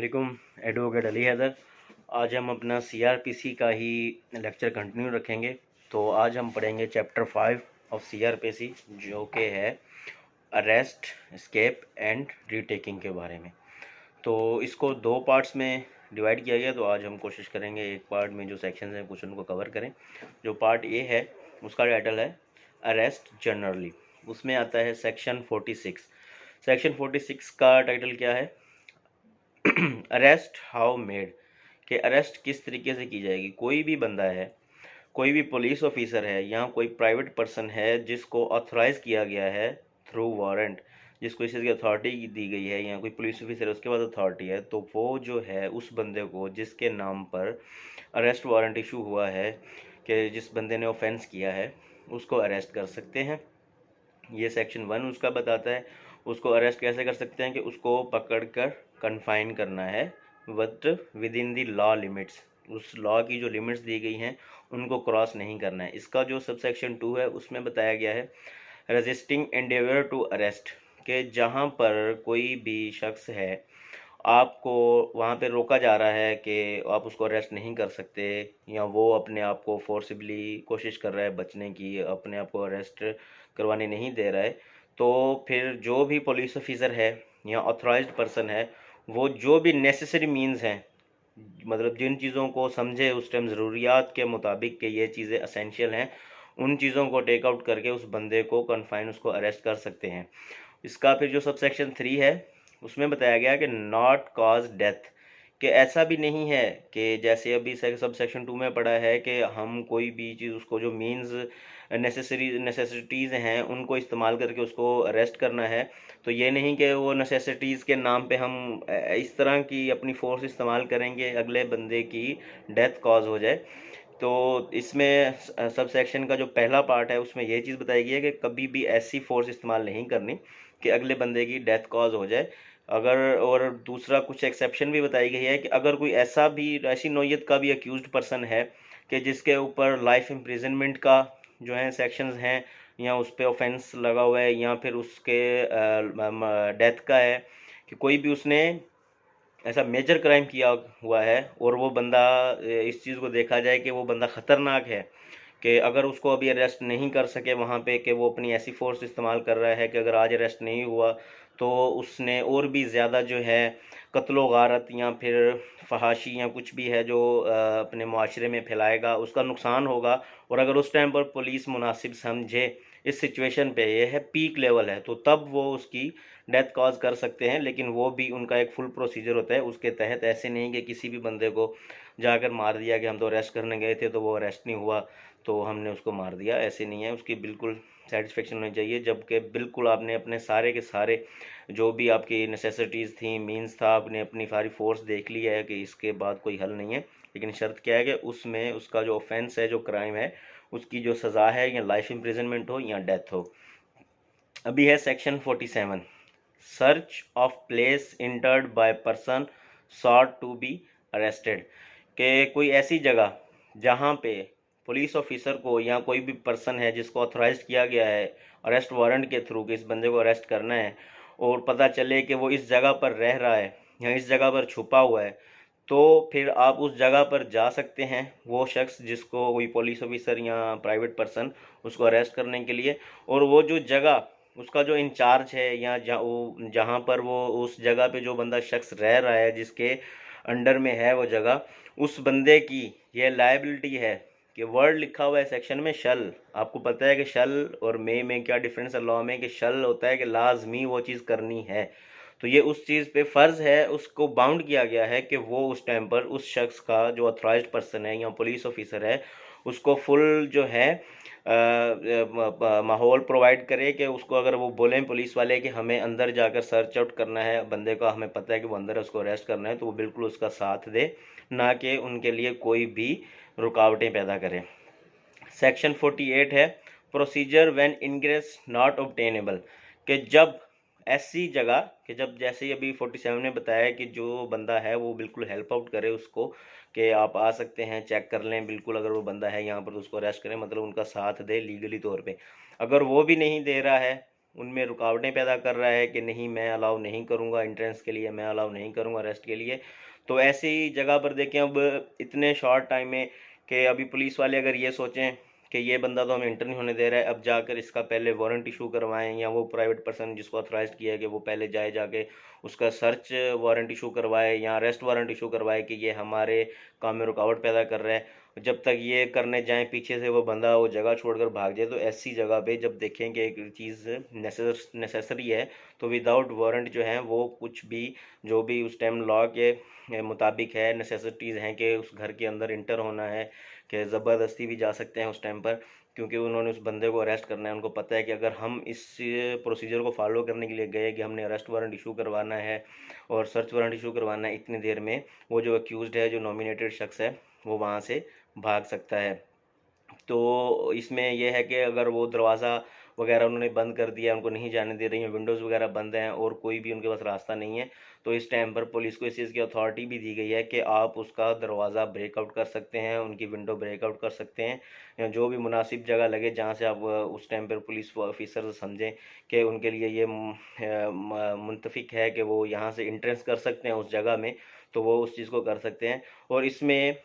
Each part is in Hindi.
वालेकुम। एडवोकेट अली हैदर। आज हम अपना सीआरपीसी का ही लेक्चर कंटिन्यू रखेंगे। तो आज हम पढ़ेंगे चैप्टर 5 ऑफ सीआरपीसी, जो कि है अरेस्ट, एस्केप एंड रीटेकिंग के बारे में। तो इसको दो पार्ट्स में डिवाइड किया गया। तो आज हम कोशिश करेंगे एक पार्ट में जो सेक्शंस हैं कुछ उनको कवर करें। जो पार्ट ए है उसका टाइटल है अरेस्ट जनरली। उसमें आता है सेक्शन 46। सेक्शन 46 का टाइटल क्या है? अरेस्ट हाउ मेड, कि अरेस्ट किस तरीके से की जाएगी। कोई भी बंदा है, कोई भी पुलिस ऑफिसर है या कोई प्राइवेट पर्सन है जिसको ऑथराइज किया गया है थ्रू वारंट, जिसको इस चीज़ की अथॉरिटी दी गई है, या कोई पुलिस ऑफिसर है उसके पास अथॉरिटी है, तो वो जो है उस बंदे को जिसके नाम पर अरेस्ट वारंट इशू हुआ है, कि जिस बंदे ने ऑफेंस किया है, उसको अरेस्ट कर सकते हैं। ये सेक्शन 1 उसका बताता है। उसको अरेस्ट कैसे कर सकते हैं? कि उसको पकड़कर कन्फाइन करना है, but with in the law limits. उस लॉ की जो लिमिट्स दी गई हैं उनको क्रॉस नहीं करना है। इसका जो सब सेक्शन 2 है उसमें बताया गया है रेजिस्टिंग एंडेवर टू अरेस्ट, के जहाँ पर कोई भी शख्स है, आपको वहाँ पे रोका जा रहा है कि आप उसको अरेस्ट नहीं कर सकते, या वो अपने आप को फोर्सिबली कोशिश कर रहा है बचने की, अपने आप को अरेस्ट करवाने नहीं दे रहा है, तो फिर जो भी पुलिस ऑफिसर है या ऑथराइज्ड पर्सन है, वो जो भी नेसेसरी मीन्स हैं, मतलब जिन चीज़ों को समझे उस टाइम ज़रूरियात के मुताबिक कि ये चीज़ें असेंशियल हैं, उन चीज़ों को टेक आउट करके उस बंदे को कन्फाइन, उसको अरेस्ट कर सकते हैं। इसका फिर जो सब सेक्शन 3 है उसमें बताया गया कि नॉट कॉज डेथ, कि ऐसा भी नहीं है कि जैसे अभी सब सेक्शन 2 में पढ़ा है कि हम कोई भी चीज़, उसको जो मीन्स नेसेसिटीज़ हैं उनको इस्तेमाल करके उसको अरेस्ट करना है। तो ये नहीं कि वो नेसेसिटीज़ के नाम पे हम इस तरह की अपनी फ़ोर्स इस्तेमाल करेंगे अगले बंदे की डेथ कॉज हो जाए। तो इसमें सब सेक्शन का जो पहला पार्ट है उसमें ये चीज़ बताई गई है कि कभी भी ऐसी फोर्स इस्तेमाल नहीं करनी कि अगले बंदे की डेथ कॉज हो जाए। अगर, और दूसरा कुछ एक्सेप्शन भी बताई गई है कि अगर कोई ऐसी नौयत का भी अक्यूज्ड पर्सन है कि जिसके ऊपर लाइफ इम्प्रिजनमेंट का जो है सेक्शंस हैं, या उस पर ऑफेंस लगा हुआ है, या फिर उसके डेथ का है, कि कोई भी उसने ऐसा मेजर क्राइम किया हुआ है और वो बंदा, इस चीज़ को देखा जाए कि वो बंदा ख़तरनाक है, कि अगर उसको अभी अरेस्ट नहीं कर सके वहाँ पे, कि वो अपनी ऐसी फोर्स इस्तेमाल कर रहा है कि अगर आज अरेस्ट नहीं हुआ तो उसने और भी ज़्यादा जो है कत्लो गारत या फिर फहाशी या कुछ भी है जो अपने माशरे में फैलाएगा, उसका नुकसान होगा। और अगर उस टाइम पर पुलिस मुनासिब समझे, इस सिचुएशन पे ये है पीक लेवल है, तो तब वो उसकी डेथ कॉज कर सकते हैं। लेकिन वो भी उनका एक फुल प्रोसीजर होता है उसके तहत। ऐसे नहीं कि किसी भी बंदे को जाकर मार दिया कि हम तो अरेस्ट करने गए थे तो वो अरेस्ट नहीं हुआ तो हमने उसको मार दिया, ऐसे नहीं है। उसकी बिल्कुल सेटिस्फेक्शन होनी चाहिए, जबकि बिल्कुल आपने अपने सारे के सारे जो भी आपकी नेसेसिटीज़ थी, मीन्स था, आपने अपनी सारी फोर्स देख ली है कि इसके बाद कोई हल नहीं है। लेकिन शर्त क्या है कि उसमें उसका जो ऑफेंस है, जो क्राइम है, उसकी जो सज़ा है, या लाइफ इम्प्रिजनमेंट हो या डेथ हो। अभी है section 47, search of place entered by person sought to be arrested, के कोई ऐसी जगह जहाँ पे पुलिस ऑफिसर को या कोई भी पर्सन है जिसको ऑथराइज किया गया है अरेस्ट वारंट के थ्रू कि इस बंदे को अरेस्ट करना है, और पता चले कि वो इस जगह पर रह रहा है या इस जगह पर छुपा हुआ है, तो फिर आप उस जगह पर जा सकते हैं, वो शख्स जिसको कोई पुलिस ऑफिसर या प्राइवेट पर्सन उसको अरेस्ट करने के लिए। और वो जो जगह, उसका जो इंचार्ज है, या जहाँ पर वो उस जगह पे जो बंदा शख्स रह रहा है, जिसके अंडर में है वो जगह, उस बंदे की ये लायबिलिटी है कि वर्ड लिखा हुआ है सेक्शन में शल। आपको पता है कि शल और मे में क्या डिफरेंस है लॉ में? कि शल होता है कि लाजमी वो चीज़ करनी है, तो ये उस चीज़ पे फ़र्ज़ है, उसको बाउंड किया गया है कि वो उस टाइम पर उस शख्स का जो ऑथराइज्ड पर्सन है या पुलिस ऑफिसर है उसको फुल जो है माहौल प्रोवाइड करे, कि उसको अगर वो बोलें पुलिस वाले कि हमें अंदर जाकर सर्च आउट करना है बंदे का, हमें पता है कि वो अंदर है, उसको अरेस्ट करना है, तो वो बिल्कुल उसका साथ दे, ना कि उनके लिए कोई भी रुकावटें पैदा करे। सेक्शन 48 है procedure when ingress not obtainable, कि जब ऐसी जगह, कि जब जैसे ही अभी 47 में बताया कि जो बंदा है वो बिल्कुल हेल्प आउट करे उसको, कि आप आ सकते हैं, चेक कर लें बिल्कुल, अगर वो बंदा है यहाँ पर तो उसको अरेस्ट करें, मतलब उनका साथ दे लीगली तौर पे। अगर वो भी नहीं दे रहा है उनमें रुकावटें पैदा कर रहा है कि नहीं मैं अलाउ नहीं करूँगा एंट्रेंस के लिए, मैं अलाउ नहीं करूँगा अरेस्ट के लिए। तो ऐसी जगह पर देखें अब इतने शॉर्ट टाइम में कि अभी पुलिस वाले अगर ये सोचें कि ये बंदा तो हमें इंटर नहीं होने दे रहा है, अब जाकर इसका पहले वारंट इशू करवाएं, या वो प्राइवेट पर्सन जिसको ऑथराइज किया है कि वो पहले जाए जाके उसका सर्च वारंट इशू करवाए या अरेस्ट वारंट इशू करवाए कि ये हमारे काम में रुकावट पैदा कर रहा है। जब तक ये करने जाएं पीछे से वो बंदा वो जगह छोड़कर भाग जाए, तो ऐसी जगह पे जब देखें कि एक चीज़ नेसेसरी है तो विदाउट वारंट जो है वो कुछ भी जो भी उस टाइम लॉ के मुताबिक है नेसेसिटीज़ हैं कि उस घर के अंदर इंटर होना है, कि ज़बरदस्ती भी जा सकते हैं उस टाइम पर, क्योंकि उन्होंने उस बंदे को अरेस्ट करना है। उनको पता है कि अगर हम इस प्रोसीजर को फॉलो करने के लिए गए कि हमने अरेस्ट वारंट इशू करवाना है और सर्च वारंट इशू करवाना है, इतनी देर में वो जो अक्यूज़ड है, जो नॉमिनेटेड शख्स है, वो वहाँ से भाग सकता है। तो इसमें यह है कि अगर वो दरवाज़ा वगैरह उन्होंने बंद कर दिया, उनको नहीं जाने दे रही हैं, विंडोज़ वगैरह बंद हैं और कोई भी उनके पास रास्ता नहीं है, तो इस टाइम पर पुलिस को इस चीज़ की अथॉरिटी भी दी गई है कि आप उसका दरवाज़ा ब्रेकआउट कर सकते हैं, उनकी विंडो ब्रेकआउट कर सकते हैं, या जो भी मुनासिब जगह लगे जहाँ से आप उस टाइम पर पुलिस ऑफिसर समझें कि उनके लिए ये मुंतफिक है कि वो यहाँ से इंट्रेंस कर सकते हैं उस जगह में, तो वो उस चीज़ को कर सकते हैं। और इसमें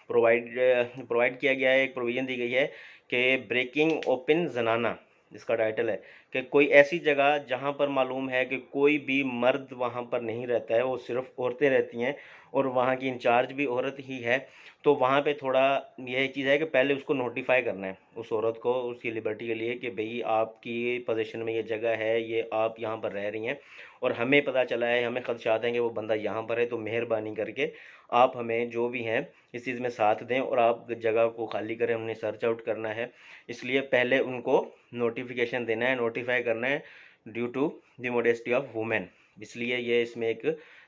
प्रोवाइड किया गया है, एक प्रोविज़न दी गई है कि ब्रेकिंग ओपन जनाना, इसका टाइटल है कि कोई ऐसी जगह जहां पर मालूम है कि कोई भी मर्द वहां पर नहीं रहता है, वो सिर्फ औरतें रहती हैं और वहां की इंचार्ज भी औरत ही है, तो वहां पे थोड़ा यह चीज़ है कि पहले उसको नोटिफाई करना है उस औरत को, उसकी लिबर्टी के लिए, कि भाई आपकी पोजीशन में ये जगह है, ये आप यहाँ पर रह रही हैं और हमें पता चला है, हमें खदशात हैं कि वो बंदा यहाँ पर है, तो मेहरबानी करके आप हमें जो भी हैं इस चीज़ में साथ दें और आप जगह को खाली करें, हमने सर्च आउट करना है। इसलिए पहले उनको नोटिफिकेशन देना है, नोटिफाई करना है due to the modesty of women, इसलिए ये इसमें एक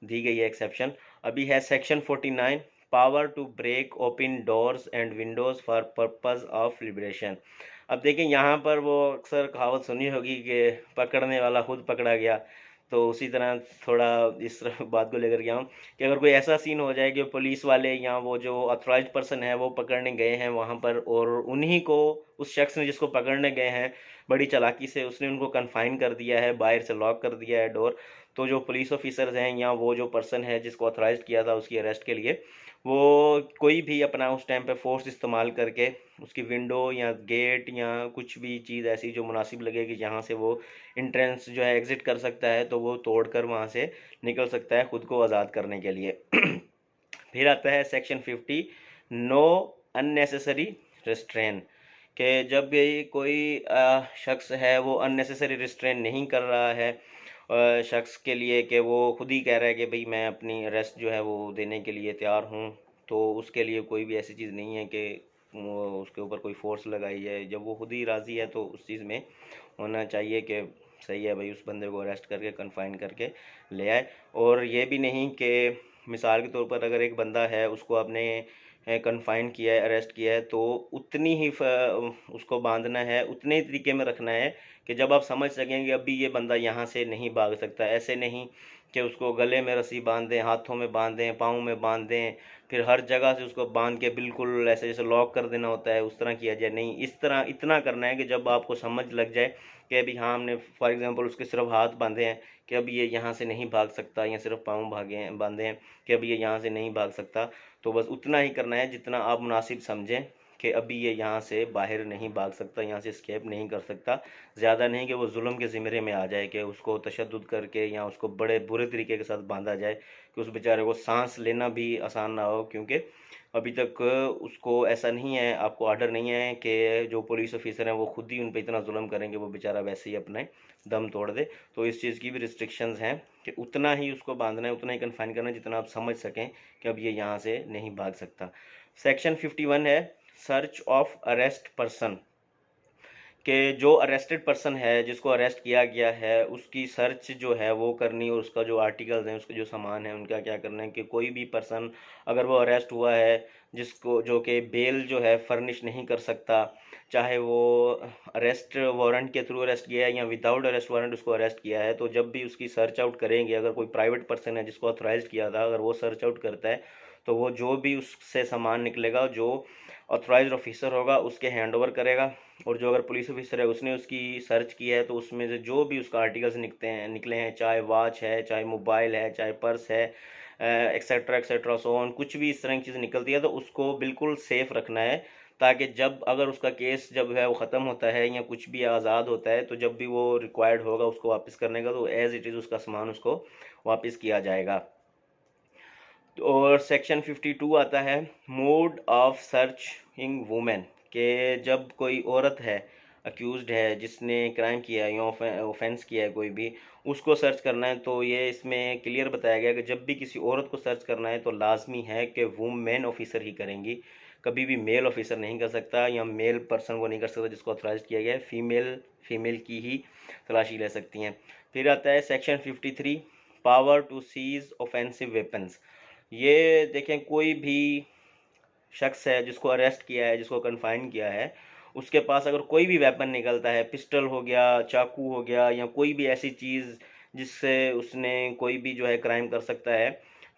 दी गई है एक्सेप्शन। अभी है section 49, power to break open doors and windows for purpose of liberation. अब देखें यहाँ पर वो अक्सर कहावत सुनी होगी कि पकड़ने वाला खुद पकड़ा गया, तो उसी तरह थोड़ा इस बात को लेकर गया हूँ कि अगर कोई ऐसा सीन हो जाए कि पुलिस वाले या वो जो अथॉराइज्ड पर्सन है वो पकड़ने गए हैं वहाँ पर, और उन्हीं को उस शख्स ने जिसको पकड़ने गए हैं बड़ी चालाकी से उसने उनको कन्फाइन कर दिया है, बाहर से लॉक कर दिया है डोर, तो जो पुलिस ऑफिसर्स हैं या वो जो पर्सन है जिसको अथॉराइज्ड किया था उसकी अरेस्ट के लिए, वो कोई भी अपना उस टाइम पे फोर्स इस्तेमाल करके उसकी विंडो या गेट या कुछ भी चीज़ ऐसी जो मुनासिब लगेगी जहाँ से वो इंट्रेंस जो है एग्ज़िट कर सकता है, तो वो तोड़कर वहाँ से निकल सकता है खुद को आज़ाद करने के लिए। फिर आता है सेक्शन 50, नो अननेसेसरी रिस्ट्रेन, कि जब भी कोई शख्स है वो अननेसेसरी रिस्ट्रेन नहीं कर रहा है शख्स के लिए, कि वो खुद ही कह रहा है कि भाई मैं अपनी अरेस्ट जो है वो देने के लिए तैयार हूँ, तो उसके लिए कोई भी ऐसी चीज़ नहीं है कि उसके ऊपर कोई फोर्स लगाई जाए। जब वो खुद ही राज़ी है तो उस चीज़ में होना चाहिए कि सही है भाई, उस बंदे को अरेस्ट करके कन्फाइन करके ले आए। और ये भी नहीं कि मिसाल के तौर पर अगर एक बंदा है उसको आपने कन्फाइन किया है, अरेस्ट किया है, तो उतनी ही उसको बांधना है, उतने ही तरीके में रखना है कि जब आप समझ सकेंगे अभी ये बंदा यहाँ से नहीं भाग सकता। ऐसे नहीं कि उसको गले में रस्सी बांध दें, हाथों में बांध दें, पाँव में बांध दें, फिर हर जगह से उसको बांध के बिल्कुल ऐसे जैसे लॉक कर देना होता है उस तरह किया जाए। नहीं, इस तरह इतना करना है कि जब आपको समझ लग जाए कि अभी हाँ हमने फॉर एग्जांपल उसके सिर्फ हाथ बांधे हैं कि अब ये यहाँ से नहीं भाग सकता, या सिर्फ पाँव भागे हैं बांधे हैं कि अब ये यहाँ से नहीं भाग सकता, तो बस उतना ही करना है जितना आप मुनासिब समझें कि अभी ये यहाँ से बाहर नहीं भाग सकता, यहाँ से स्केप नहीं कर सकता। ज़्यादा नहीं कि वो जुल्म के ज़िम्मे में आ जाए कि उसको तशद्दुद करके या उसको बड़े बुरे तरीके के साथ बांधा जाए कि उस बेचारे को सांस लेना भी आसान ना हो, क्योंकि अभी तक उसको ऐसा नहीं है, आपको ऑर्डर नहीं है कि जो पुलिस ऑफिसर हैं वो खुद ही उन पर इतना जुल्म करेंगे, वो बेचारा वैसे ही अपने दम तोड़ दे। तो इस चीज़ की भी रिस्ट्रिक्शंस हैं कि उतना ही उसको बांधना है, उतना ही कन्फाइन करना है जितना आप समझ सकें कि अब ये यहाँ से नहीं भाग सकता। सेक्शन 51 है सर्च ऑफ अरेस्ट पर्सन, कि जो अरेस्टेड पर्सन है जिसको अरेस्ट किया गया है उसकी सर्च जो है वो करनी, और उसका जो आर्टिकल्स हैं उसके जो सामान है उनका क्या करना है कि कोई भी पर्सन अगर वो अरेस्ट हुआ है जिसको जो कि बेल जो है फर्निश नहीं कर सकता, चाहे वो अरेस्ट वारंट के थ्रू अरेस्ट किया है या विदाउट अरेस्ट वारंट उसको अरेस्ट किया है, तो जब भी उसकी सर्च आउट करेंगे, अगर कोई प्राइवेट पर्सन है जिसको ऑथराइज किया था अगर वो सर्च आउट करता है तो वो जो भी उससे सामान निकलेगा, जो ऑथराइज्ड ऑफिसर होगा उसके हैंड ओवर करेगा। और जो अगर पुलिस ऑफिसर है उसने उसकी सर्च की है तो उसमें से जो भी उसका आर्टिकल्स निकले हैं, चाहे वॉच है, चाहे मोबाइल है, चाहे पर्स है, एक्सेट्रा एक्सेट्रा सो ऑन, कुछ भी इस तरह की चीज़ निकलती है तो उसको बिल्कुल सेफ रखना है, ताकि जब अगर उसका केस जब है वो ख़त्म होता है या कुछ भी आज़ाद होता है तो जब भी वो रिक्वायर्ड होगा उसको वापस करने का, तो एज़ इट इज़ उसका सामान उसको वापस किया जाएगा। और सेक्शन 52 आता है मोड ऑफ सर्चिंग वुमेन, के जब कोई औरत है अक्यूज़ड है जिसने क्राइम किया है या ऑफेंस किया है कोई भी, उसको सर्च करना है, तो ये इसमें क्लियर बताया गया कि जब भी किसी औरत को सर्च करना है तो लाजमी है कि वुमेन ऑफिसर ही करेंगी, कभी भी मेल ऑफिसर नहीं कर सकता या मेल पर्सन वो नहीं कर सकता जिसको ऑथराइज किया गया है, फीमेल की ही तलाशी ले सकती हैं। फिर आता है section 53 power to seize offensive weapons. ये देखें, कोई भी शख्स है जिसको अरेस्ट किया है, जिसको कन्फाइन किया है, उसके पास अगर कोई भी वेपन निकलता है, पिस्टल हो गया, चाकू हो गया या कोई भी ऐसी चीज़ जिससे उसने कोई भी जो है क्राइम कर सकता है,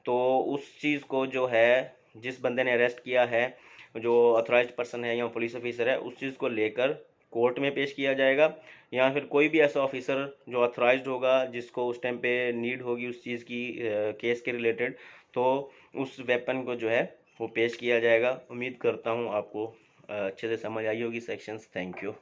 तो उस चीज़ को जो है जिस बंदे ने अरेस्ट किया है, जो अथॉराइज्ड पर्सन है या पुलिस ऑफिसर है, उस चीज़ को लेकर कोर्ट में पेश किया जाएगा, या फिर कोई भी ऐसा ऑफिसर जो अथॉराइज्ड होगा जिसको उस टाइम पे नीड होगी उस चीज़ की केस के रिलेटेड, तो उस वेपन को जो है वो पेश किया जाएगा। उम्मीद करता हूँ आपको अच्छे से समझ आई होगी सेक्शंस। Thank you.